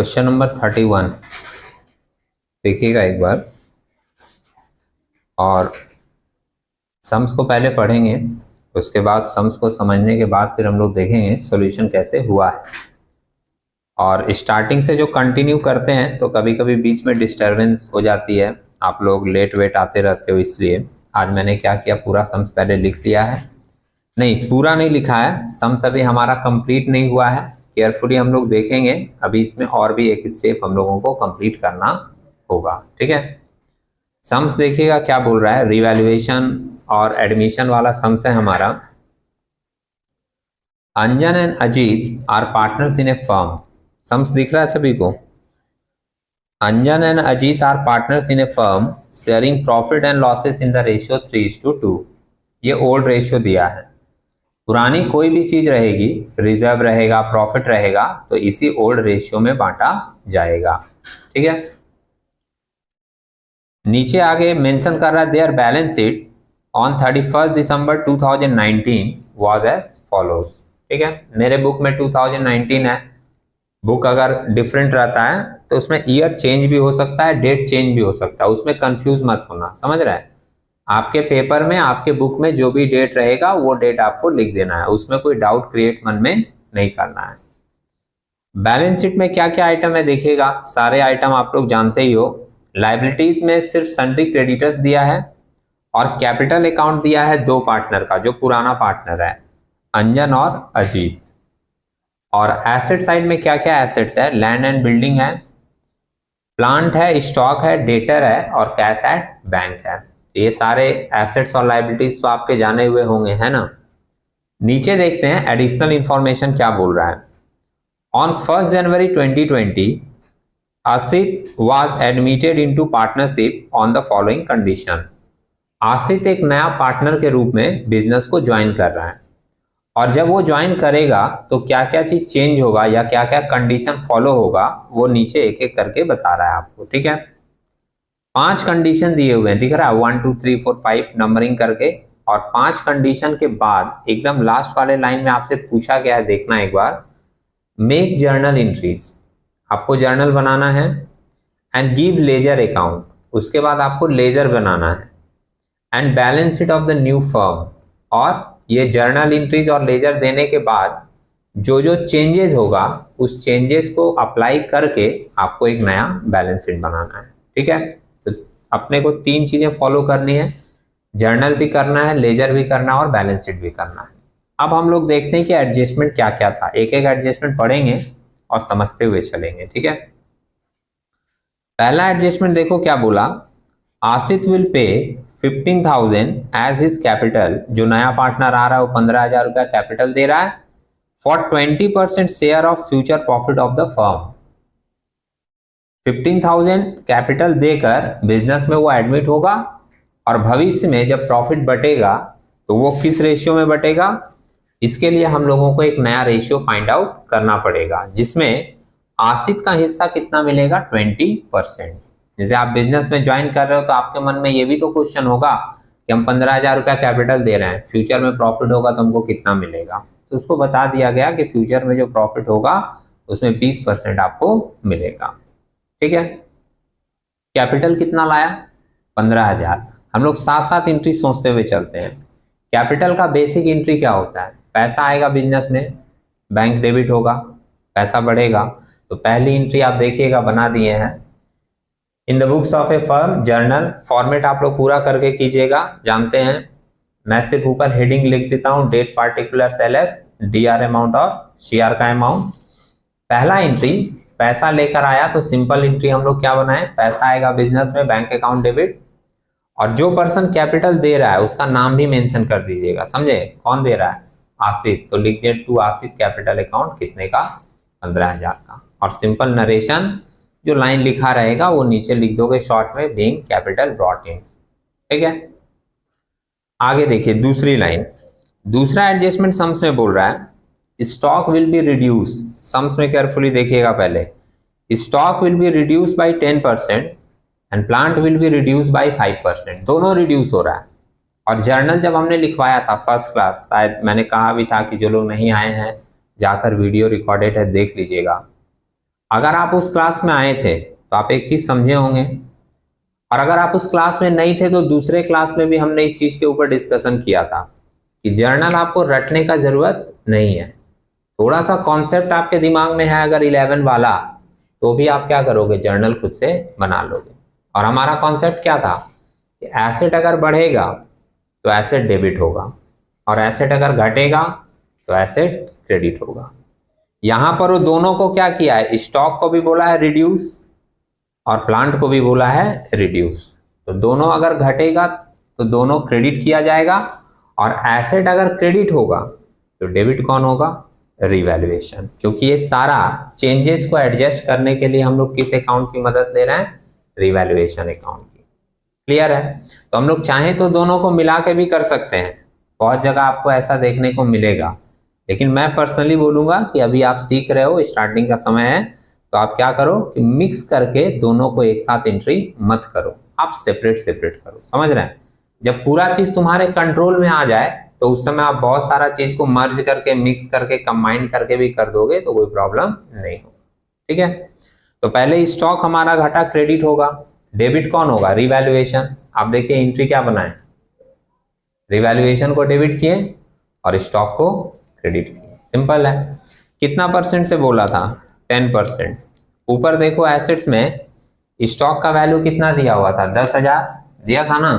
Question number 31 देखिएगा एक बार, और सम्स को पहले पढ़ेंगे, उसके बाद सम्स को समझने के बाद फिर हम लोग देखेंगे सॉल्यूशन कैसे हुआ है। और स्टार्टिंग से जो कंटिन्यू करते हैं तो कभी कभी बीच में डिस्टरबेंस हो जाती है, आप लोग लेट वेट आते रहते हो, इसलिए आज मैंने क्या किया, पूरा सम्स पहले लिख लिया है। नहीं, पूरा नहीं लिखा है, सम्स अभी हमारा कंप्लीट नहीं हुआ है, केयरफुली हम लोग देखेंगे। अभी इसमें और भी एक स्टेप हम लोगों को कंप्लीट करना होगा, ठीक है। सम्स देखिएगा क्या बोल रहा है, रिवैल्यूएशन और एडमिशन वाला सम्स है हमारा। Anjan and Ajit are partners in a firm. Sums दिख रहा है सभी को। Anjan and Ajit are partners in a firm sharing profit and losses in the ratio 3:2। ये ओल्ड रेशियो दिया है। पुरानी कोई भी चीज रहेगी, रिजर्व रहेगा, प्रॉफिट रहेगा, तो इसी ओल्ड रेशियो में बांटा जाएगा, ठीक है। नीचे आगे मेंशन कर रहा है their balance sheet on 31 December 2019 was as follows, ठीक है। मेरे बुक में 2019 है, बुक अगर डिफरेंट रहता है तो उसमें ईयर चेंज भी हो सकता है, डेट चेंज भी हो सकता है, उसमें कंफ्यूज मत होना, समझ रहे हैं। आपके पेपर में, आपके बुक में जो भी डेट रहेगा वो डेट आपको लिख देना है, उसमें कोई डाउट क्रिएट मन में नहीं करना है। बैलेंस शीट में क्या क्या आइटम है देखिएगा, सारे आइटम आप लोग जानते ही हो। लायबिलिटीज में सिर्फ सन्ड्री क्रेडिटर्स दिया है और कैपिटल अकाउंट दिया है दो पार्टनर का, जो पुराना पार्टनर है अंजन और अजीत। और एसेट साइड में क्या क्या एसेट्स है, लैंड एंड बिल्डिंग है, प्लांट है, स्टॉक है, डेटर है और कैश एट बैंक है। ये सारे एसेट्स और लायबिलिटीज तो आपके जाने हुए होंगे, है ना। नीचे देखते हैं एडिशनल इंफॉर्मेशन क्या बोल रहा है। On 1 January 2020 Asit was admitted into partnership on the following condition. Asit एक नया पार्टनर के रूप में बिजनेस को ज्वाइन कर रहा है, और जब वो ज्वाइन करेगा तो क्या क्या चीज चेंज होगा या क्या क्या कंडीशन फॉलो होगा, वो नीचे एक एक करके बता रहा है आपको, ठीक है। 5 कंडीशन दिए हुए हैं, दिख रहा है 1 2 3 4 5 नंबरिंग करके। और 5 कंडीशन के बाद एकदम लास्ट वाले लाइन में आपसे पूछा गया है, देखना एक बार, मेक जर्नल एंट्रीज, आपको जर्नल बनाना है, एंड गिव लेजर अकाउंट, उसके बाद आपको लेजर बनाना है, and balance sheet of the new firm. और ये जर्नल एंट्रीज और लेजर देने के बाद जो जो चेंजेस होगा उस चेंजेस को अप्लाई करके आपको एक नया बैलेंस शीट बनाना है, ठीक है। तो अपने को 3 चीजें फॉलो करनी है, जर्नल भी करना है, लेजर भी करना है और बैलेंस शीट भी करना है। अब हम लोग देखते हैं कि एडजस्टमेंट क्या क्या था, एक एक एडजस्टमेंट पढ़ेंगे और समझते हुए चलेंगे, ठीक है। पहला एडजस्टमेंट देखो क्या बोला, आसित will pay 15,000 as his capital. जो नया पार्टनर आ रहा है वो 15,000 रुपया कैपिटल दे रहा है for 20% share of future profit of the firm. 15,000 capital देकर बिजनेस में वो एडमिट होगा, और भविष्य में जब प्रॉफिट बटेगा तो वो किस रेशियो में बटेगा, इसके लिए हम लोगों को एक नया रेशियो फाइंड आउट करना पड़ेगा, जिसमें आसित का हिस्सा कितना मिलेगा, 20%। जैसे आप बिजनेस में ज्वाइन कर रहे हो तो आपके मन में ये भी तो क्वेश्चन होगा कि हम 15,000 रुपया कैपिटल दे रहे हैं, फ्यूचर में प्रॉफिट होगा तो हमको कितना मिलेगा। तो उसको बता दिया गया कि फ्यूचर में जो प्रॉफिट होगा उसमें 20% आपको मिलेगा, ठीक है। कैपिटल कितना लाया, 15,000। हम लोग साथ साथ एंट्री सोचते हुए चलते हैं। कैपिटल का बेसिक एंट्री क्या होता है, पैसा आएगा बिजनेस में, बैंक डेबिट होगा, पैसा बढ़ेगा, तो पहली एंट्री आप देखिएगा बना दिए हैं, in the books of A firm journal. Format आप लोग पूरा करके कीजिएगा, जानते हैं। मैं सिर्फ ऊपर हेडिंग लिख देता हूं, date particular select, DR amount और सीआर का अमाउंट। पहला एंट्री पैसा लेकर आया तो सिंपल एंट्री हम लोग क्या बनाए, पैसा आएगा बिजनेस में, बैंक अकाउंट डेबिट, और जो पर्सन कैपिटल दे रहा है उसका नाम भी मेंशन कर दीजिएगा, समझे, कौन दे रहा है, आसित, तो लिख दिया टू आसित कैपिटल अकाउंट कितने का, 15,000 का। और सिंपल नरेशन जो लाइन लिखा रहेगा वो नीचे लिख दोगे शॉर्ट में, बीइंग कैपिटल ब्रॉट इन, ठीक है। आगे देखिए दूसरी लाइन, दूसरा एडजस्टमेंट सम्स में बोल रहा है, stock will be reduce. Sums में केयरफुली देखिएगा पहले, stock will be reduce by 10% and plant will be reduce by 5%, दोनों रिड्यूस हो रहा है। और जर्नल जब हमने लिखवाया था फर्स्ट क्लास, शायद मैंने कहा भी था कि जो लोग नहीं आए हैं जाकर वीडियो रिकॉर्डेड है देख लीजिएगा। अगर आप उस क्लास में आए थे तो आप एक चीज समझे होंगे, और अगर आप उस क्लास में नहीं थे तो दूसरे क्लास में भी हमने इस चीज के ऊपर डिस्कशन किया था कि जर्नल आपको रटने का जरूरत नहीं है। थोड़ा सा कॉन्सेप्ट आपके दिमाग में है अगर 11 वाला, तो भी आप क्या करोगे, जर्नल खुद से बना लोगे। और हमारा कॉन्सेप्ट क्या था कि एसेट अगर बढ़ेगा तो एसेट डेबिट होगा, और एसेट अगर घटेगा तो एसेट क्रेडिट होगा। यहां पर वो दोनों को क्या किया है, स्टॉक को भी बोला है रिड्यूस और प्लांट को भी बोला है रिड्यूस। तो दोनों अगर घटेगा तो दोनों क्रेडिट किया जाएगा, और एसेट अगर क्रेडिट होगा तो डेबिट कौन होगा, रिवैल्यूएशन। क्योंकि ये सारा चेंजेस को एडजस्ट करने के लिए हम लोग किस अकाउंट की मदद ले रहे हैं, रिवैल्यूएशन अकाउंट की। क्लियर है? तो हम लोग चाहें तो दोनों को मिला के भी कर सकते हैं, बहुत जगह आपको ऐसा देखने को मिलेगा, लेकिन मैं पर्सनली बोलूंगा कि अभी आप सीख रहे हो, स्टार्टिंग का समय है, तो आप क्या करो कि मिक्स करके दोनों को एक साथ एंट्री मत करो, आप सेपरेट सेपरेट करो। समझ रहे हैं? जब पूरा चीज तुम्हारे कंट्रोल में आ जाए तो उस समय आप बहुत सारा चीज को मर्ज करके, मिक्स करके, कंबाइन करके भी कर दोगे तो कोई प्रॉब्लम नहीं होगा। ठीक है? तो पहले स्टॉक हमारा घटा, क्रेडिट होगा, डेबिट कौन होगा, रिवैल्यूएशन। आप देखिए एंट्री क्या बनाए, रिवैल्यूएशन को डेबिट किए और स्टॉक को क्रेडिट किए। सिंपल है। कितना परसेंट से बोला था, 10%। ऊपर देखो एसेट्स में स्टॉक का वैल्यू कितना दिया हुआ था, 10,000 दिया था ना,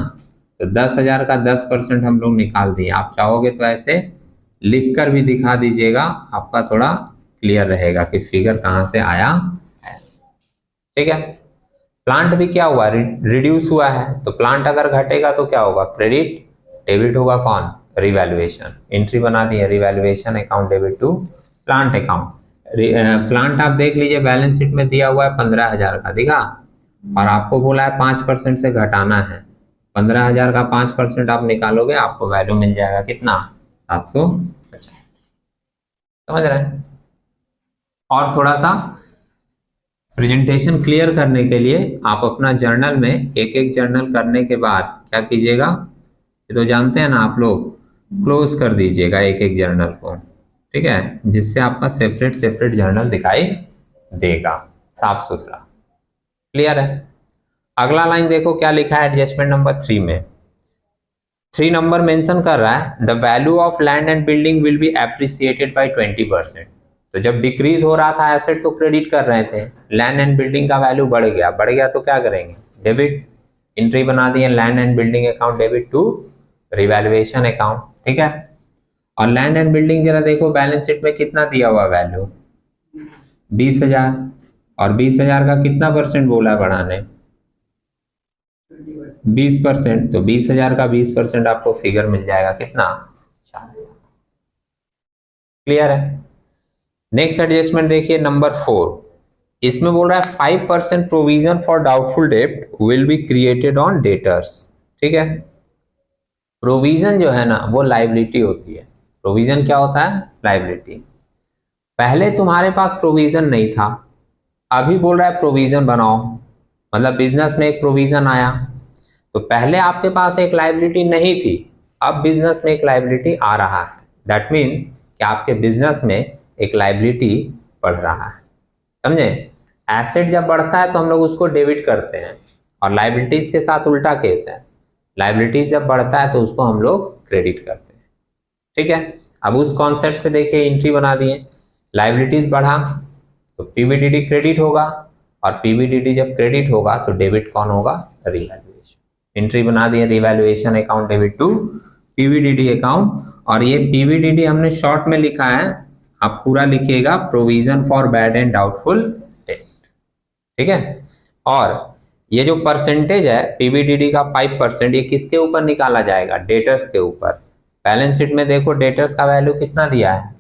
तो 10,000 का 10% हम लोग निकाल दिए। आप चाहोगे तो ऐसे लिख कर भी दिखा दीजिएगा, आपका थोड़ा क्लियर रहेगा कि फिगर कहां से आया है। ठीक है? प्लांट भी क्या हुआ, रिड्यूस हुआ है, तो प्लांट अगर घटेगा तो क्या होगा, क्रेडिट, डेबिट होगा कौन, रिवैल्यूएशन। एंट्री बना दी है, revaluation account debit to plant account. Plant आप देख लीजिए बैलेंस शीट में दिया हुआ है 15,000 का, दिखा, और आपको बोला है 5% से घटाना है। 15,000 का 5% आप निकालोगे, आपको वैल्यू मिल जाएगा कितना, 750। समझ रहे हैं? और थोड़ा सा प्रेजेंटेशन क्लियर करने के लिए आप अपना जर्नल में एक एक जर्नल करने के बाद क्या कीजिएगा, ये तो जानते हैं ना आप लोग, क्लोज कर दीजिएगा एक एक जर्नल को। ठीक है? जिससे आपका सेपरेट सेपरेट जर्नल दिखाई देगा, साफ सुथरा। क्लियर है? अगला लाइन देखो क्या लिखा है एडजस्टमेंट नंबर 3 में। 3 नंबर मेंशन कर रहा है the value of land and building will be appreciated by 20%। तो जब डिक्रीज हो रहा था एसेट तो क्रेडिट कर रहे थे, लैंड एंड बिल्डिंग का वैल्यू बढ़ गया तो क्या करेंगे, डेबिट। एंट्री बना दी है land and building account debit to revaluation account. ठीक है? और लैंड एंड बिल्डिंग जरा देखो बैलेंस शीट में कितना दिया हुआ वैल्यू, 20,000, और 20,000 का कितना परसेंट बोला बढ़ाने, 20%। तो 20,000 का 20% आपको फिगर मिल जाएगा कितना, 4,000। क्लियर है? नेक्स्ट एडजस्टमेंट देखिए नंबर 4। इसमें बोल रहा है 5% प्रोविजन फॉर डाउटफुल डेब्ट will be created on debtors. ठीक है? प्रोविजन जो है ना वो लाइबिलिटी होती है। प्रोविजन क्या होता है, लाइबिलिटी। पहले तुम्हारे पास प्रोविजन नहीं था, अभी बोल रहा है प्रोविजन बनाओ, मतलब बिजनेस में एक प्रोविजन आया, तो पहले आपके पास एक लाइबिलिटी नहीं थी, अब बिजनेस में एक लाइबिलिटी आ रहा है। दैट मीन्स कि आपके बिजनेस में एक लाइबिलिटी बढ़ रहा है। समझे? एसेट जब बढ़ता है तो हम लोग उसको डेबिट करते हैं, और लाइबिलिटीज के साथ उल्टा केस है, लाइबिलिटीज जब बढ़ता है तो उसको हम लोग क्रेडिट करते हैं। ठीक है? अब उस कॉन्सेप्ट पे देखिए एंट्री बना दिए, लाइबिलिटीज बढ़ा तो पीवीडीडी क्रेडिट होगा, और पीवीडीडी जब क्रेडिट होगा तो डेबिट कौन होगा, रिवैल्यूएशन। एंट्री बना दिए revaluation account debit to PBDD account, और ये पीवीडीडी हमने शॉर्ट में लिखा है, आप पूरा लिखिएगा provision for bad and doubtful date. ठीक है? और ये जो परसेंटेज है पीवीडीडी का 5%, ये किसके ऊपर निकाला जाएगा, डेटर्स के ऊपर। बैलेंस शीट में देखो डेटर्स का वैल्यू कितना दिया है,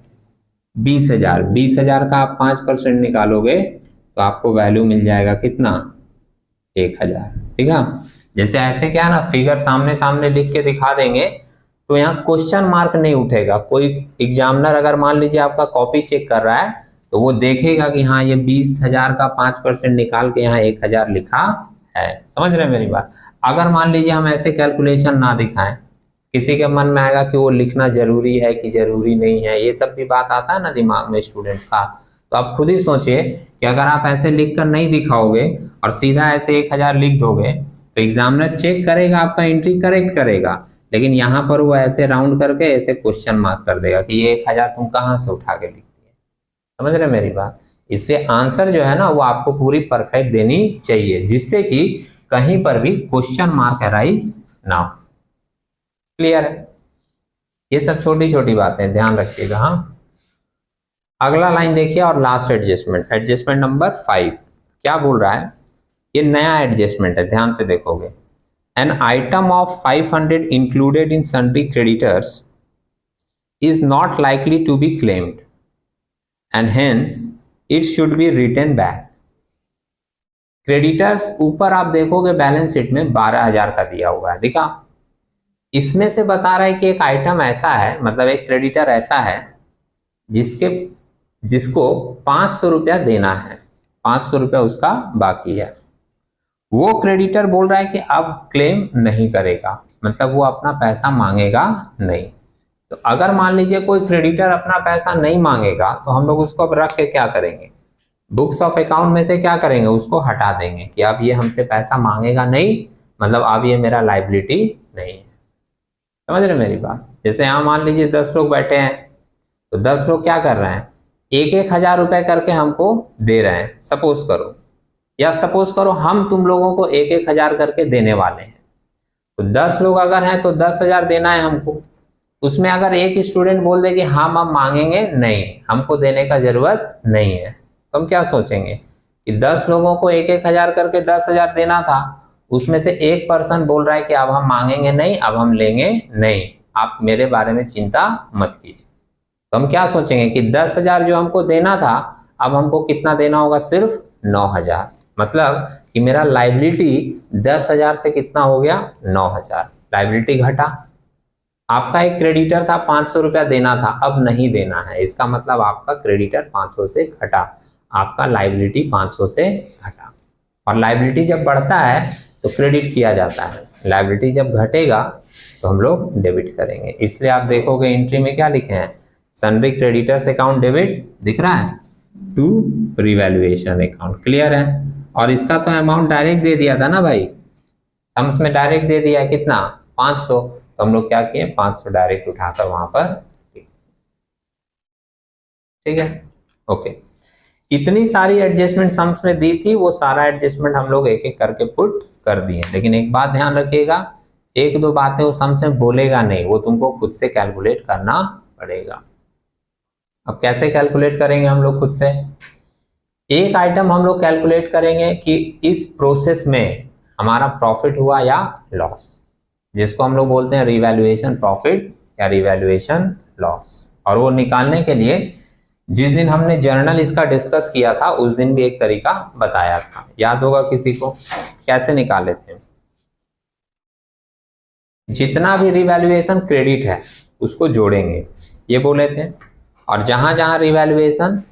20,000। 20,000 का आप 5% निकालोगे तो आपको वैल्यू मिल जाएगा कितना, 1,000। ठीक है? जैसे ऐसे क्या ना फिगर सामने सामने लिख के दिखा देंगे तो यहाँ क्वेश्चन मार्क नहीं उठेगा। कोई एग्जामिनर अगर मान लीजिए आपका कॉपी चेक कर रहा है तो वो देखेगा कि हाँ ये 20,000 का 5% निकाल के यहाँ 1,000 लिखा है। समझ रहे हैं मेरी बात? अगर मान लीजिए हम ऐसे कैलकुलेशन ना दिखाएं, किसी के मन में आएगा कि वो लिखना जरूरी है कि जरूरी नहीं है, ये सब भी बात आता है ना दिमाग में स्टूडेंट्स का, तो आप खुद ही सोचिए कि अगर आप ऐसे लिख कर नहीं दिखाओगे और सीधा ऐसे 1000 लिख दोगे तो एग्जामिनर चेक करेगा, आपका एंट्री करेक्ट करेगा, लेकिन यहाँ पर वो ऐसे राउंड करके ऐसे क्वेश्चन मार्क कर देगा कि ये 1000 तुम कहाँ से उठा के लिख दिए। समझ रहे मेरी बात? इसलिए आंसर जो है ना वो आपको पूरी परफेक्ट देनी चाहिए, जिससे कि कहीं पर भी क्वेश्चन मार्क अराइज ना हो। क्लियर है? ये सब छोटी छोटी बातें ध्यान रखिएगा। हाँ, अगला लाइन देखिए और लास्ट एडजस्टमेंट, एडजस्टमेंट नंबर 5 क्या बोल रहा है? ये नया एडजस्टमेंट है, ध्यान से देखोगे। An item of 500 included in sundry creditors is not likely to be claimed and hence it should be return back. Creditors ऊपर आप देखोगे बैलेंस शीट में 12,000 का दिया हुआ है, दिखा? इसमें से बता रहा है कि एक आइटम ऐसा है, मतलब एक क्रेडिटर ऐसा है जिसको 500 रुपया देना है, 500 रुपया उसका बाकी है। वो क्रेडिटर बोल रहा है कि अब क्लेम नहीं करेगा, मतलब वो अपना पैसा मांगेगा नहीं। तो अगर मान लीजिए कोई क्रेडिटर अपना पैसा नहीं मांगेगा तो हम लोग उसको अब रख के क्या करेंगे? बुक्स ऑफ अकाउंट में से क्या करेंगे? उसको हटा देंगे कि अब ये हमसे पैसा मांगेगा नहीं, मतलब अब ये मेरा लाइबिलिटी नहीं है। समझ रहे मेरी बात? जैसे यहाँ मान लीजिए 10 लोग बैठे हैं, तो 10 लोग क्या कर रहे हैं? 1,000 रुपए करके हमको दे रहे हैं, सपोज करो, या सपोज करो हम तुम लोगों को 1,000 करके देने वाले हैं। तो 10 लोग अगर हैं तो 10,000 देना है हमको। उसमें अगर एक स्टूडेंट बोल दे कि हम अब मांगेंगे नहीं, हमको देने का जरूरत नहीं है, तो हम क्या सोचेंगे कि 10 लोगों को 1,000 करके 10,000 देना था, उसमें से एक पर्सन बोल रहा है कि अब हम मांगेंगे नहीं, अब हम लेंगे नहीं, आप मेरे बारे में चिंता मत कीजिए। तो हम क्या सोचेंगे कि 10,000 जो हमको देना था, अब हमको कितना देना होगा? सिर्फ 9,000। मतलब कि मेरा लाइबिलिटी 10,000 से कितना हो गया? 9,000। लाइबिलिटी घटा। आपका एक क्रेडिटर था 500 रुपया देना था, अब नहीं देना है, इसका मतलब आपका क्रेडिटर 500 से घटा, आपका लाइबिलिटी 500 से घटा। और लाइबिलिटी जब बढ़ता है तो क्रेडिट किया जाता है, लाइबिलिटी जब घटेगा तो हम लोग डेबिट करेंगे। इसलिए आप देखोगे एंट्री में क्या लिखे हैं? सन्ड्री क्रेडिटर्स अकाउंट डेबिट, दिख रहा है, टू रिवैल्यूएशन अकाउंट। क्लियर है? और इसका तो अमाउंट डायरेक्ट दे दिया था ना भाई, सम्स में डायरेक्ट दे दिया, कितना? 500। तो हम लोग क्या किए? 500 डायरेक्ट उठाकर वहां पर, ठीक है, ओके। इतनी सारी एडजस्टमेंट सम्स में दी थी, वो सारा एडजस्टमेंट हम लोग एक एक करके पुट कर दिए। लेकिन एक बात ध्यान रखिएगा, एक दो बातें वो सम्स में बोलेगा नहीं, वो तुमको खुद से कैलकुलेट करना पड़ेगा। अब कैसे कैलकुलेट करेंगे हम लोग खुद से? एक आइटम हम लोग कैलकुलेट करेंगे कि इस प्रोसेस में हमारा प्रॉफिट हुआ या लॉस, जिसको हम लोग बोलते हैं रिवैल्यूएशन प्रॉफिट या रिवैल्यूएशन लॉस। और वो निकालने के लिए जिस दिन हमने जर्नल इसका डिस्कस किया था उस दिन भी एक तरीका बताया था, याद होगा किसी को? कैसे निकाले थे? जितना भी रिवैल्यूएशन क्रेडिट है उसको जोड़ेंगे, ये बोले थे, और जहां जहां रिवैल्यूएशन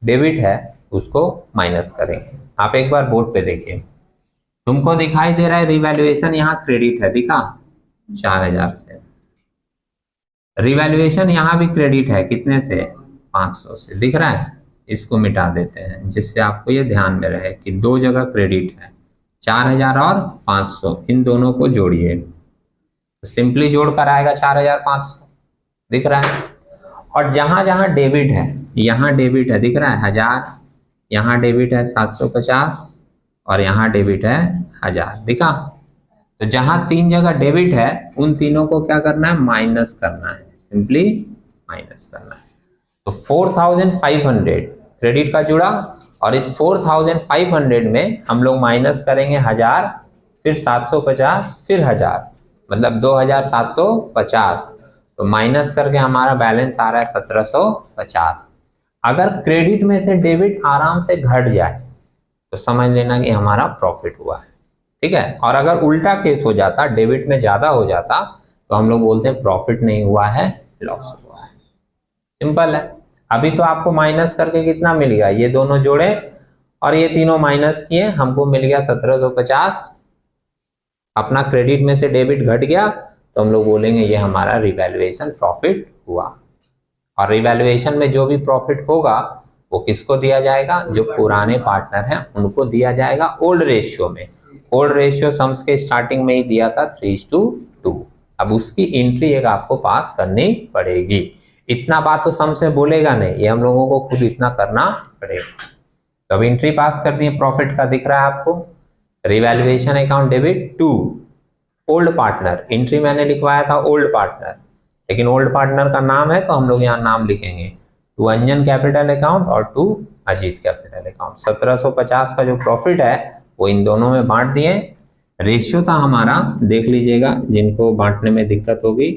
डेबिट है उसको माइनस करेंगे। आप एक बार बोर्ड पे देखिए, तुमको दिखाई दे रहा है रिवैल्यूएशन यहाँ क्रेडिट है, दिखा? 4,000 से। रिवैल्यूएशन यहाँ भी क्रेडिट है, कितने से? 500 से, दिख रहा है? इसको मिटा देते हैं जिससे आपको ये ध्यान में रहे कि दो जगह क्रेडिट है, 4,000 और 500, इन दोनों को जोड़िए तो सिंपली जोड़कर आएगा 4,500, दिख रहा है? और जहां जहां डेबिट है, यहाँ डेबिट है, दिख रहा है? 1000, यहाँ डेबिट है 750 और यहाँ डेबिट है 1000, दिखा? तो जहां 3 जगह डेबिट है उन तीनों को क्या करना है? माइनस करना है, सिंपली माइनस करना है। तो 4,500 क्रेडिट का जुड़ा, और इस 4,500 में हम लोग माइनस करेंगे 1000, फिर 750, फिर 1000, मतलब 2,750। तो माइनस करके हमारा बैलेंस आ रहा है 1,750। अगर क्रेडिट में से डेबिट आराम से घट जाए तो समझ लेना कि हमारा प्रॉफिट हुआ है, ठीक है? और अगर उल्टा केस हो जाता, डेबिट में ज्यादा हो जाता, तो हम लोग बोलते हैं प्रॉफिट नहीं हुआ है, लॉस हुआ है। सिंपल है। अभी तो आपको माइनस करके कितना मिल गया? ये दोनों जोड़े और ये तीनों माइनस किए, हमको मिल गया 1,750। अपना क्रेडिट में से डेबिट घट गया तो हम लोग बोलेंगे ये हमारा रिवैल्यूएशन प्रॉफिट हुआ। और रिवैल्यूएशन में जो भी प्रॉफिट होगा वो किसको दिया जाएगा, जो पुराने पार्टनर हैं उनको दिया जाएगा ओल्ड रेशियो में। ओल्ड रेशियो सम्स के स्टार्टिंग में ही दिया था 3:2। अब उसकी एंट्री एक आपको पास करनी पड़ेगी। इतना बात तो सम्स में बोलेगा नहीं, ये हम लोगों को खुद इतना करना पड़ेगा। तो अब एंट्री पास कर दी, प्रॉफिट का दिख रहा है आपको, revaluation account debit to old partner. Entry मैंने लिखवाया था ओल्ड पार्टनर, लेकिन ओल्ड पार्टनर का नाम है तो हम लोग यहाँ नाम लिखेंगे टू अंजन कैपिटल अकाउंट और टू अजीत कैपिटल अकाउंट। 1750 का जो प्रॉफिट है वो इन दोनों में बांट दिए। रेशियो था हमारा, देख लीजिएगा जिनको बांटने में दिक्कत होगी,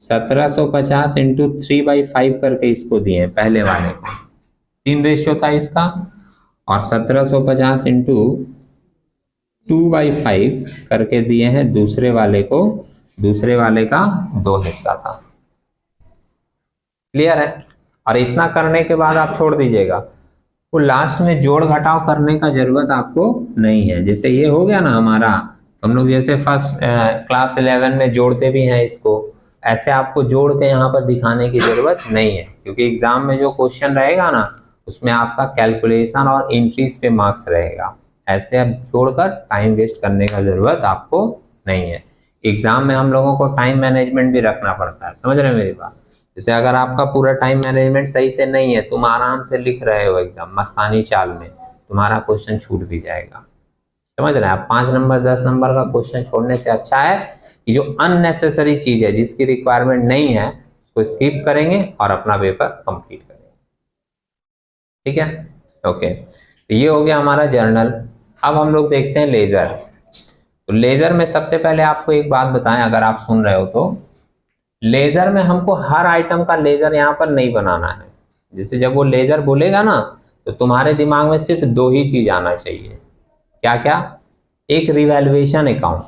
1750 इंटू 3/5 करके इसको दिए पहले वाले को, 3 रेशियो था इसका, और 1750 इंटू 2/5 करके दिए हैं दूसरे वाले को, दूसरे वाले का 2 हिस्सा था। क्लियर है। और इतना करने के बाद आप छोड़ दीजिएगा, वो लास्ट में जोड़ घटाव करने का जरूरत आपको नहीं है। जैसे ये हो गया ना हमारा, हम लोग जैसे फर्स्ट क्लास 11 में जोड़ते भी हैं इसको, ऐसे आपको जोड़ के यहाँ पर दिखाने की जरूरत नहीं है, क्योंकि एग्जाम में जो क्वेश्चन रहेगा ना उसमें आपका कैलकुलेशन और एंट्रीज पे मार्क्स रहेगा। ऐसे अब जोड़कर टाइम वेस्ट करने का जरूरत आपको नहीं है। एग्जाम में हम लोगों को टाइम मैनेजमेंट भी रखना पड़ता है, समझ रहे हैं मेरी बात। जैसे अगर आपका पूरा टाइम मैनेजमेंट सही से नहीं है, तुम आराम से लिख रहे हो एकदम मस्तानी चाल में, तुम्हारा क्वेश्चन छूट भी जाएगा। समझ रहे हैं आप। 5 नंबर 10 नंबर का क्वेश्चन छोड़ने से अच्छा है कि जो अननेसेसरी चीज है, जिसकी रिक्वायरमेंट नहीं है, उसको स्किप करेंगे और अपना पेपर कंप्लीट करेंगे। ठीक है, ओके। तो ये हो गया हमारा जर्नल। अब हम लोग देखते हैं लेजर। तो लेजर में सबसे पहले आपको एक बात बताएं, अगर आप सुन रहे हो तो, लेजर में हमको हर आइटम का लेजर यहाँ पर नहीं बनाना है। जैसे जब वो लेजर बोलेगा ना तो तुम्हारे दिमाग में सिर्फ 2 ही चीज आना चाहिए। क्या क्या? एक रिवैल्यूएशन अकाउंट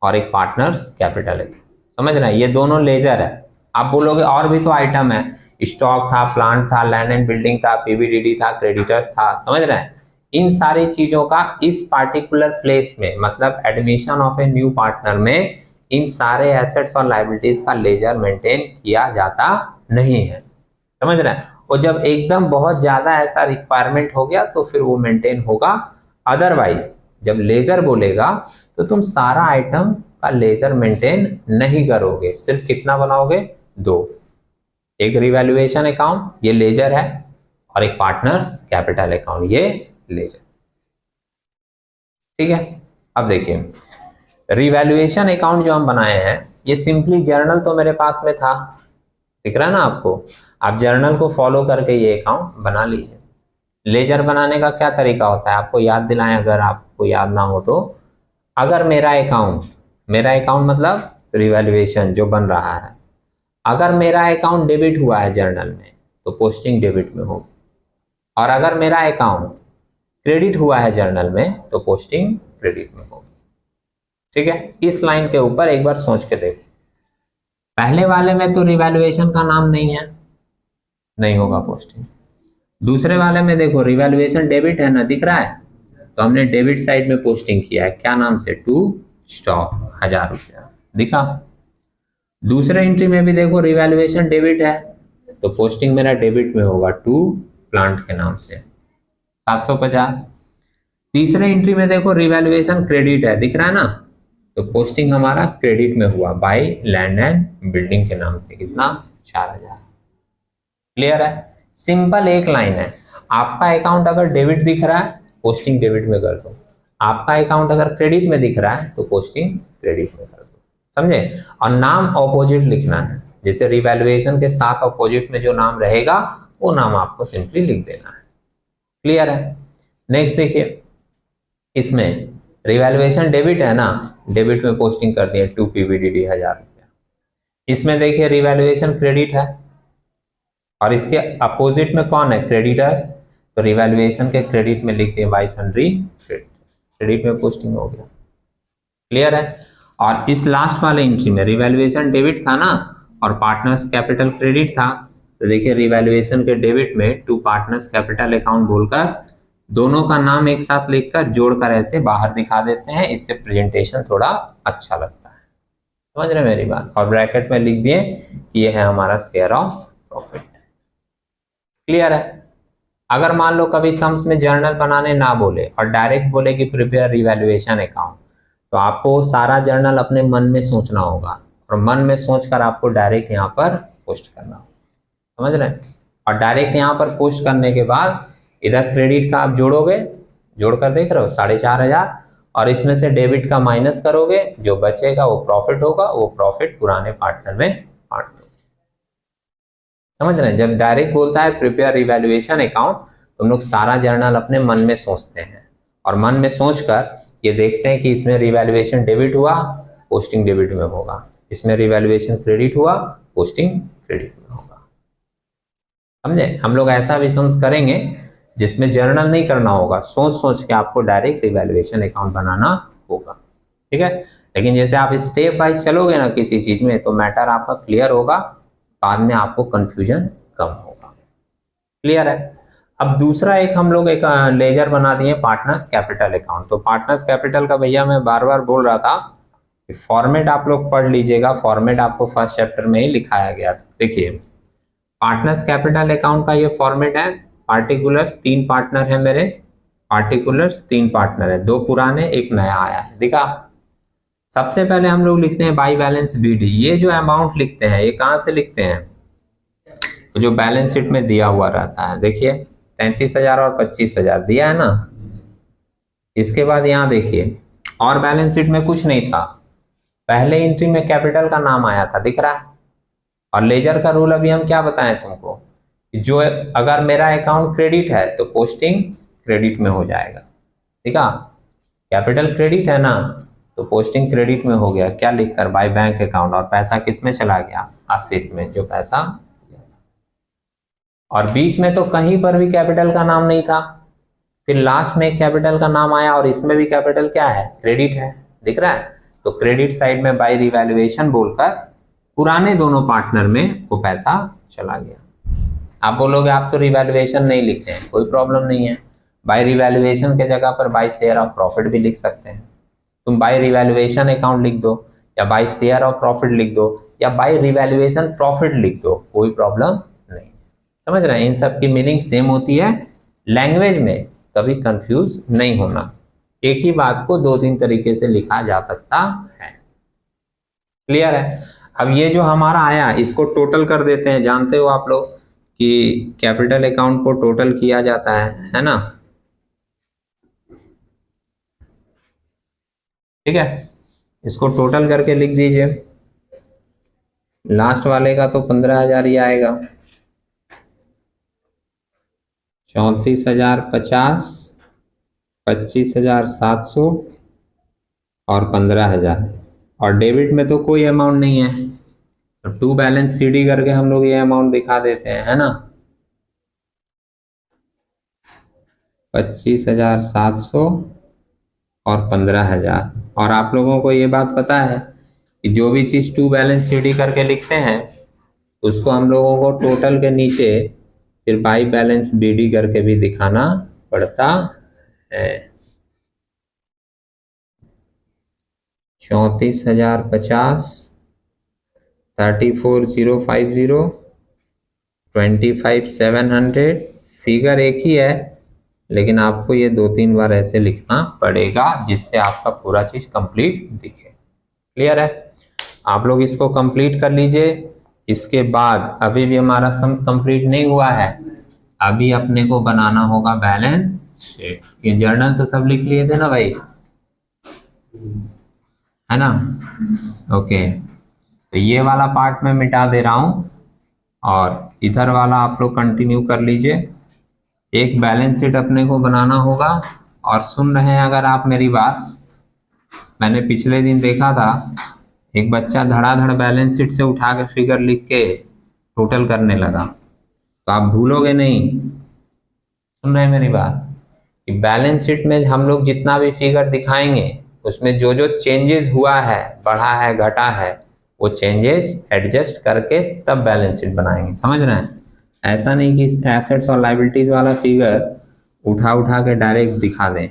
और एक पार्टनर्स कैपिटल अकाउंट। समझ रहे हैं, ये दोनों लेजर है। आप बोलोगे और भी तो आइटम है, स्टॉक था, प्लांट था, लैंड एंड बिल्डिंग था, पीवीडीडी था, क्रेडिटर्स था। समझ रहे हैं, इन सारी चीजों का इस पार्टिकुलर प्लेस में, मतलब admission of a new partner में, इन सारे एसेट्स और लायबिलिटीज का लेजर मेंटेन किया जाता नहीं है। समझ रहे हैं। और जब एकदम बहुत ज्यादा ऐसा रिक्वायरमेंट हो गया तो फिर वो मेंटेन होगा। अदरवाइज जब लेजर बोलेगा तो तुम सारा आइटम का लेजर मेंटेन नहीं करोगे। सिर्फ कितना बनाओगे? 2। एक रिवैल्यूएशन अकाउंट, ये लेजर है, और एक पार्टनर्स कैपिटल अकाउंट, ये लेजर। ठीक है। अब देखिए, रिवैल्यूएशन अकाउंट जो हम बनाए हैं, ये सिंपली जर्नल तो मेरे पास में था, दिख रहा है ना आपको। आप जर्नल को फॉलो करके ये अकाउंट बना लीजिए। लेजर बनाने का क्या तरीका होता है आपको याद दिलाएं, अगर आपको याद ना हो तो। अगर मेरा अकाउंट मतलब रिवैल्यूएशन जो बन रहा है, अगर मेरा अकाउंट डेबिट हुआ है जर्नल में तो पोस्टिंग डेबिट में होगी, और अगर मेरा अकाउंट क्रेडिट हुआ है जर्नल में तो पोस्टिंग क्रेडिट में होगी। ठीक है। इस लाइन के ऊपर एक बार सोच के देखो। पहले वाले में तो रिवैल्यूएशन का नाम नहीं है, नहीं होगा पोस्टिंग। दूसरे वाले में देखो रिवैल्यूएशन डेबिट है ना, दिख रहा है, तो हमने डेबिट साइड में पोस्टिंग किया है। क्या नाम से? टू स्टॉक, 1000 रुपया दिखा। दूसरे एंट्री में भी देखो रिवैल्यूएशन डेबिट है, तो पोस्टिंग मेरा डेबिट में होगा टू प्लांट के नाम से, 750। तीसरे एंट्री में देखो रिवैल्यूएशन क्रेडिट है, दिख रहा है ना, तो पोस्टिंग हमारा क्रेडिट में हुआ बाय लैंड एंड बिल्डिंग के नाम से, कितना? 4000। क्लियर है। सिंपल एक लाइन है। आपका अकाउंट अगर डेबिट दिख रहा है, पोस्टिंग डेबिट में कर दो। आपका अकाउंट अगर क्रेडिट में दिख रहा है तो पोस्टिंग क्रेडिट में कर दो। समझे। और नाम ऑपोजिट लिखना है, जैसे रिवैल्यूएशन के साथ ऑपोजिट में जो नाम रहेगा वो नाम आपको सिंपली लिख देना है। क्लियर है। नेक्स्ट देखिए, इसमें रिवैल्यूएशन डेबिट है ना, डेबिट में पोस्टिंग कर दिए टू पीवीडीडी 1000 रुपया। इसमें देखिए रिवैल्यूएशन क्रेडिट है, और इसके अपोजिट में कौन है? क्रेडिटर्स, तो रिवैल्यूएशन के क्रेडिट में लिख दिए बाय सन्ड्री क्रेडिट में पोस्टिंग हो गया। क्लियर है। और इस लास्ट वाले एंट्री में रिवैल्यूएशन डेबिट था ना, और पार्टनर्स कैपिटल क्रेडिट था, तो देखिए रिवैल्यूएशन के डेबिट में टू पार्टनर्स कैपिटल अकाउंट बोलकर दोनों का नाम एक साथ लिखकर जोड़कर ऐसे बाहर दिखा देते हैं। इससे प्रेजेंटेशन थोड़ा अच्छा लगता है। समझ रहे मेरी बात। और ब्रैकेट में लिख दिए कि ये है हमारा शेयर ऑफ प्रॉफिट। क्लियर है। अगर मान लो कभी सम्स में जर्नल बनाने ना बोले और डायरेक्ट बोले कि प्रिपेयर रिवैल्यूएशन अकाउंट, तो आपको सारा जर्नल अपने मन में सोचना होगा और मन में सोचकर आपको डायरेक्ट यहाँ पर पोस्ट करना होगा, समझ रहे हैं। और डायरेक्ट यहाँ पर पोस्ट करने के बाद इधर क्रेडिट का आप जोड़ोगे, जोड़कर देख रहे हो 4,500, और इसमें से डेबिट का माइनस करोगे, जो बचेगा वो प्रॉफिट होगा, वो प्रॉफिट पुराने पार्टनर में बांट दो। समझ रहे हैं। जब डायरेक्ट बोलता है प्रिपेयर रिवैल्यूएशन अकाउंट, तो हम लोग सारा जर्नल अपने मन में सोचते हैं और मन में सोचकर ये देखते हैं कि इसमें रिवैल्यूएशन डेबिट हुआ, पोस्टिंग डेबिट में होगा, इसमें रिवैल्यूएशन क्रेडिट हुआ, पोस्टिंग क्रेडिट में होगा। समझे। हम लोग ऐसा भी सम्स करेंगे जिसमें जर्नल नहीं करना होगा, सोच सोच के आपको डायरेक्ट रिवैल्यूएशन अकाउंट बनाना होगा, ठीक है। लेकिन जैसे आप स्टेप वाइज चलोगे ना किसी चीज में, तो मैटर आपका क्लियर होगा, बाद में आपको कंफ्यूजन कम होगा। क्लियर है। अब दूसरा एक हम लोग एक लेजर बना दिए पार्टनर्स कैपिटल अकाउंट। तो पार्टनर्स कैपिटल का भैया मैं बार बार बोल रहा था कि फॉर्मेट आप लोग पढ़ लीजिएगा, फॉर्मेट आपको फर्स्ट चैप्टर में ही लिखाया गया था। देखिए पार्टनर्स कैपिटल अकाउंट का ये फॉर्मेट है। पार्टिकुलर्स 3 पार्टनर है मेरे, पार्टिकुलर्स 3 पार्टनर है, 2 पुराने 1 नया आया है, दिखा। सबसे पहले हम लोग लिखते हैं बाई बैलेंस बीडी। ये जो अमाउंट लिखते हैं ये कहाँ से लिखते हैं, तो जो बैलेंस शीट में दिया हुआ रहता है। देखिए 33,000 और 25,000 दिया है ना। इसके बाद यहाँ देखिए और बैलेंस शीट में कुछ नहीं था, पहले एंट्री में कैपिटल का नाम आया था, दिख रहा है। और लेजर का रूल अभी हम क्या बताएं तुमको, जो अगर मेरा अकाउंट क्रेडिट है तो पोस्टिंग क्रेडिट में हो जाएगा, ठीक है। कैपिटल क्रेडिट है ना, तो पोस्टिंग क्रेडिट में हो गया, क्या लिखकर बाय बैंक अकाउंट, और पैसा किस में चला गया, असेट में, जो पैसा। और बीच में तो कहीं पर भी कैपिटल का नाम नहीं था, फिर लास्ट में कैपिटल का नाम आया और इसमें भी कैपिटल क्या है, क्रेडिट है, दिख रहा है। तो क्रेडिट साइड में बाय रिवैल्यूएशन बोलकर पुराने दोनों पार्टनर में वो पैसा चला गया। आप बोलोगे आप तो रिवैल्यूएशन नहीं लिखते हैं, कोई प्रॉब्लम नहीं है, बाय रिवैल्यूएशन के जगह पर बाय शेयर ऑफ प्रॉफिट भी लिख सकते हैं। तुम बाय रिवैल्यूएशन अकाउंट लिख दो, या बाय शेयर ऑफ प्रॉफिट लिख दो, या बाय रिवैल्यूएशन प्रॉफिट लिख दो, कोई प्रॉब्लम नहीं। समझ रहे हैं। इन सब की मीनिंग सेम होती है, लैंग्वेज में कभी कंफ्यूज नहीं होना, एक ही बात को 2-3 तरीके से लिखा जा सकता है। क्लियर है। अब ये जो हमारा आया इसको टोटल कर देते हैं। जानते हो आप लोग कि कैपिटल अकाउंट को टोटल किया जाता है ना, ठीक है। इसको टोटल करके लिख दीजिए। लास्ट वाले का तो 15,000 ही आएगा, 34,050, 25,700 और 15,000। और डेबिट में तो कोई अमाउंट नहीं है, तो टू बैलेंस सीडी करके हम लोग ये अमाउंट दिखा देते हैं, है ना। 25,700 और 15,000। और आप लोगों को ये बात पता है कि जो भी चीज टू बैलेंस सीडी करके लिखते हैं उसको हम लोगों को टोटल के नीचे फिर बाई बैलेंस बीडी करके भी दिखाना पड़ता है। 34,050, 34,050, 25,700। फिगर एक ही है लेकिन आपको ये 2-3 बार ऐसे लिखना पड़ेगा जिससे आपका पूरा चीज कंप्लीट दिखे। क्लियर है। आप लोग इसको कंप्लीट कर लीजिए। इसके बाद अभी भी हमारा सम्स कंप्लीट नहीं हुआ है, अभी अपने को बनाना होगा बैलेंस शीट। ये जर्नल तो सब लिख लिए थे ना भाई, है ना। ओके, तो ये वाला पार्ट मैं मिटा दे रहा हूं और इधर वाला आप लोग कंटिन्यू कर लीजिए। एक बैलेंस शीट अपने को बनाना होगा। और सुन रहे हैं अगर आप मेरी बात, मैंने पिछले दिन देखा था एक बच्चा धड़ाधड़ बैलेंस शीट से उठा के फिगर लिख के टोटल करने लगा, तो आप भूलोगे नहीं। सुन रहे हैं मेरी बात कि बैलेंस शीट में हम लोग जितना भी फिगर दिखाएंगे उसमें जो जो चेंजेस हुआ है, बढ़ा है, घटा है, वो चेंजेस एडजस्ट करके तब बैलेंस शीट बनाएंगे। समझ रहे हैं। ऐसा नहीं कि एसेट्स और लायबिलिटीज वाला फिगर उठा उठा के डायरेक्ट दिखा दें।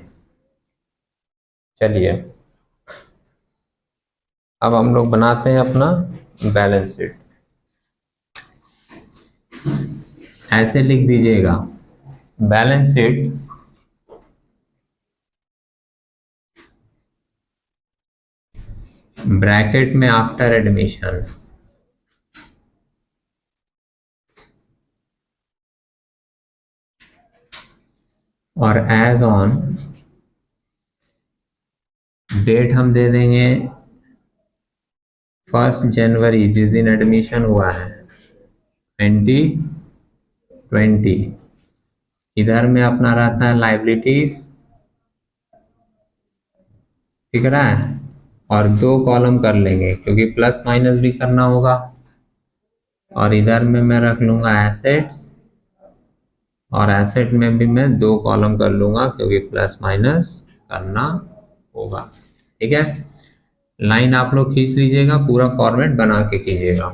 चलिए अब हम लोग बनाते हैं अपना बैलेंस शीट। ऐसे लिख दीजिएगा बैलेंस शीट ब्रैकेट में आफ्टर एडमिशन और एज ऑन डेट हम दे देंगे 1 जनवरी, जिस दिन एडमिशन हुआ है 2020। इधर में अपना रहता है लाइबिलिटीज, ठीक रहा है, और 2 कॉलम कर लेंगे क्योंकि प्लस माइनस भी करना होगा। और इधर में मैं रख लूंगा एसेट्स, और एसेट में भी मैं 2 कॉलम कर लूंगा क्योंकि प्लस माइनस करना होगा। ठीक है, लाइन आप लोग खींच लीजिएगा, पूरा फॉर्मेट बना के कीजिएगा।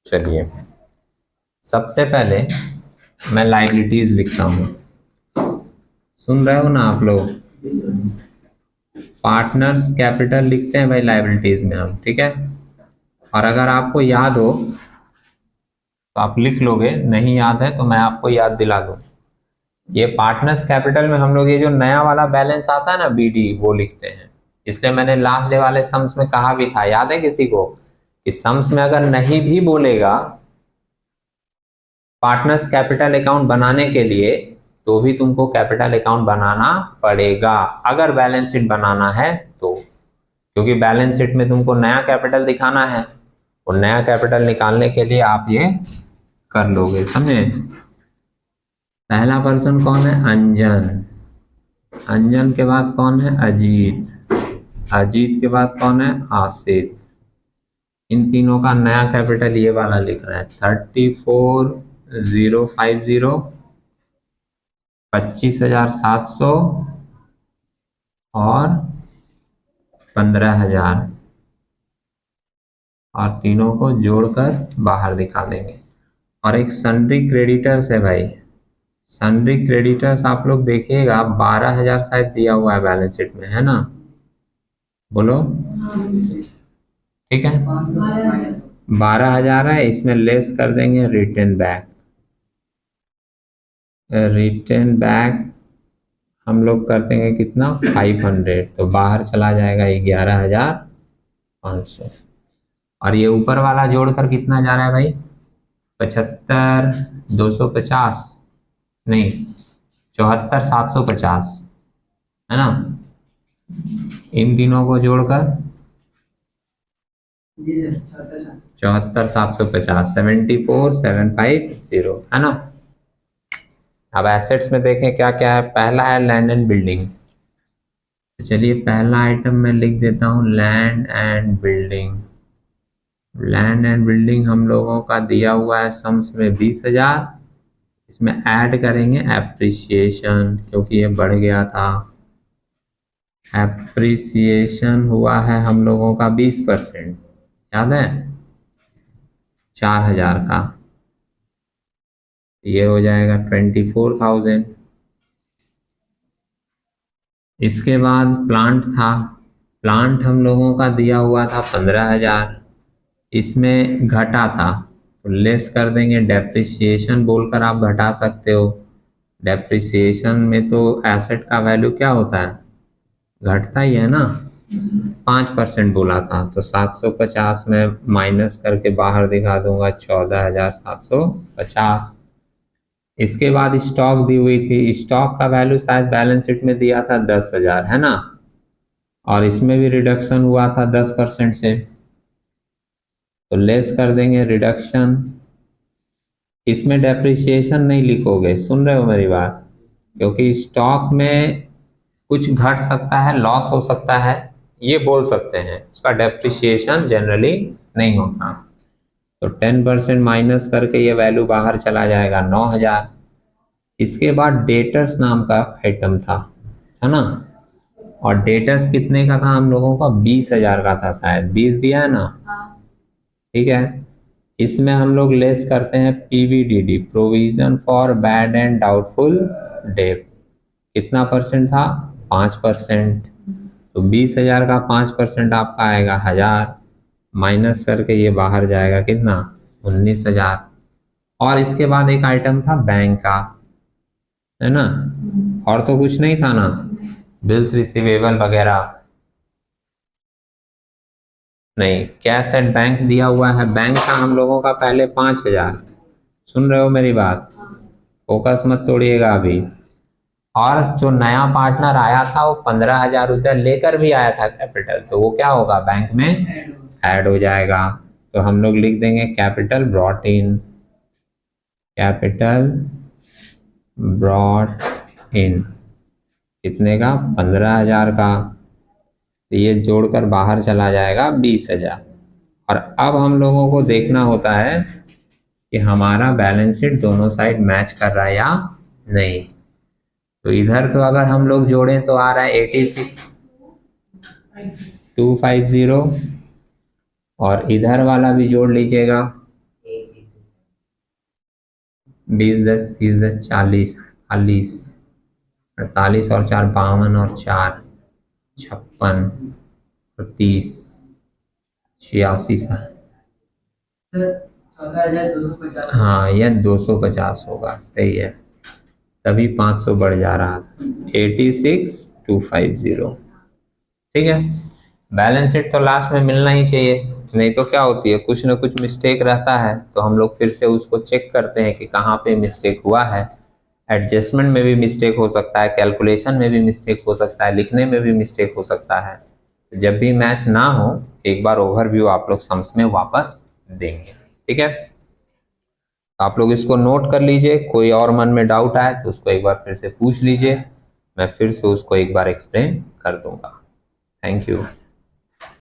चलिए, सबसे पहले मैं लाइबिलिटीज लिखता हूं। सुन रहे हो ना आप लोग? पार्टनर्स कैपिटल लिखते हैं भाई लाइबिलिटीज में हम, ठीक है। और अगर आपको याद हो तो आप लिख लोगे, नहीं याद है तो मैं आपको याद दिला दूं। ये पार्टनर्स कैपिटल में हम लोग ये जो नया वाला बैलेंस आता है ना बीडी, वो लिखते हैं। इसलिए मैंने लास्ट डे वाले सम्स में कहा भी था, याद है किसी को, कि सम्स में अगर नहीं भी बोलेगा पार्टनर्स कैपिटल अकाउंट बनाने के लिए, तो भी तुमको कैपिटल अकाउंट बनाना पड़ेगा अगर बैलेंस शीट बनाना है तो। क्योंकि बैलेंस शीट में तुमको नया कैपिटल दिखाना है, और नया कैपिटल निकालने के लिए आप ये कर लोगे, समझे। पहला पर्सन कौन है? अंजन। अंजन के बाद कौन है? अजीत। अजीत के बाद कौन है? आसिफ। इन तीनों का नया कैपिटल ये वाला लिख रहा है 34,050, 25,700 और 15,000, और तीनों को जोड़कर बाहर दिखा देंगे। और एक सन्ड्री क्रेडिटर्स है भाई, सन्ड्री क्रेडिटर्स आप लोग देखिएगा 12,000 शायद दिया हुआ है बैलेंस शीट में, है ना? बोलो, ठीक है, 12,000 है, इसमें लेस कर देंगे रिटर्न बैक। रिटर्न बैक हम लोग कर देंगे कितना? 500, तो बाहर चला जाएगा 11,500। और ये ऊपर वाला जोड़कर कितना जा रहा है भाई? 75,250 नहीं, 74,750, है ना? इन तीनों को जोड़कर 74,750, 74,750, है ना? अब एसेट्स में देखें क्या क्या है। पहला है लैंड एंड बिल्डिंग, तो चलिए पहला आइटम मैं लिख देता हूँ land and building. Land and building हम लोगों का दिया हुआ है सम्स में 20,000। इसमें ऐड करेंगे एप्रिसिएशन, क्योंकि ये बढ़ गया था। एप्रिसिएशन हुआ है हम लोगों का 20%, याद है, 4,000 का, ये हो जाएगा 24,000। इसके बाद प्लांट था, प्लांट हम लोगों का दिया हुआ था 15,000, इसमें घटा था तो लेस कर देंगे, डेप्रिसिएशन बोलकर आप घटा सकते हो। डेप्रिसिएशन में तो एसेट का वैल्यू क्या होता है? घटता ही है ना। 5% बोला था, तो 750 में माइनस करके बाहर दिखा दूंगा 14,750। इसके बाद स्टॉक दी हुई थी, स्टॉक का वैल्यू शायद बैलेंस शीट में दिया था 10,000, है ना? और इसमें भी रिडक्शन हुआ था 10% से, तो लेस कर देंगे रिडक्शन। इसमें डेप्रिसिएशन नहीं लिखोगे, सुन रहे हो मेरी बात? क्योंकि स्टॉक में कुछ घट सकता है, लॉस हो सकता है, ये बोल सकते हैं, उसका डेप्रिसिएशन जनरली नहीं होता। तो 10% माइनस करके ये वैल्यू बाहर चला जाएगा 9,000। इसके बाद डेटर्स नाम का आइटम था, है ना? और डेटर्स कितने का था हम लोगों का? 20,000 का था, शायद 20 दिया है ना? ठीक है, इसमें हम लोग लेस करते हैं PBDD, provision for bad and doubtful debt. कितना परसेंट था? 5%। तो 20,000 का 5% आपका आएगा 1,000, माइनस करके ये बाहर जाएगा कितना? 19,000। और इसके बाद एक आइटम था बैंक का, है ना, और तो कुछ नहीं था ना, बिल्स रिसीवेबल वगैरह नहीं। कैश एट बैंक दिया हुआ है, बैंक था हम लोगों का पहले 5,000। सुन रहे हो मेरी बात, फोकस मत तोड़िएगा अभी। और जो नया पार्टनर आया था वो 15,000 रुपया लेकर भी आया था कैपिटल, तो वो क्या होगा, बैंक में ऐड हो जाएगा। तो हम लोग लिख देंगे capital brought in, capital brought in कितने का, 15,000 का। तो ये जोड़कर बाहर चला जाएगा 20,000। और अब हम लोगों को देखना होता है कि हमारा बैलेंस शीट दोनों साइड मैच कर रहा है या नहीं। तो इधर तो अगर हम लोग जोड़ें तो आ रहा है 86,250, और इधर वाला भी जोड़ लीजिएगा, 20 10 30 10 40 48 48 और 4 52 और 4 56 और 30 86। हाँ यह 250 होगा, सही है, तभी 500 बढ़ जा रहा था। 86,250, ठीक है। बैलेंस शीट तो लास्ट में मिलना ही चाहिए, नहीं तो क्या होती है, कुछ ना कुछ मिस्टेक रहता है, तो हम लोग फिर से उसको चेक करते हैं कि कहाँ पे मिस्टेक हुआ है। एडजस्टमेंट में भी मिस्टेक हो सकता है, कैलकुलेशन में भी मिस्टेक हो सकता है, लिखने में भी मिस्टेक हो सकता है। जब भी मैच ना हो, एक बार ओवरव्यू आप लोग सम्स में वापस देंगे, ठीक है। आप लोग इसको नोट कर लीजिए, कोई और मन में डाउट आए तो उसको एक बार फिर से पूछ लीजिए, मैं फिर से उसको एक बार एक्सप्लेन कर दूंगा। Thank you.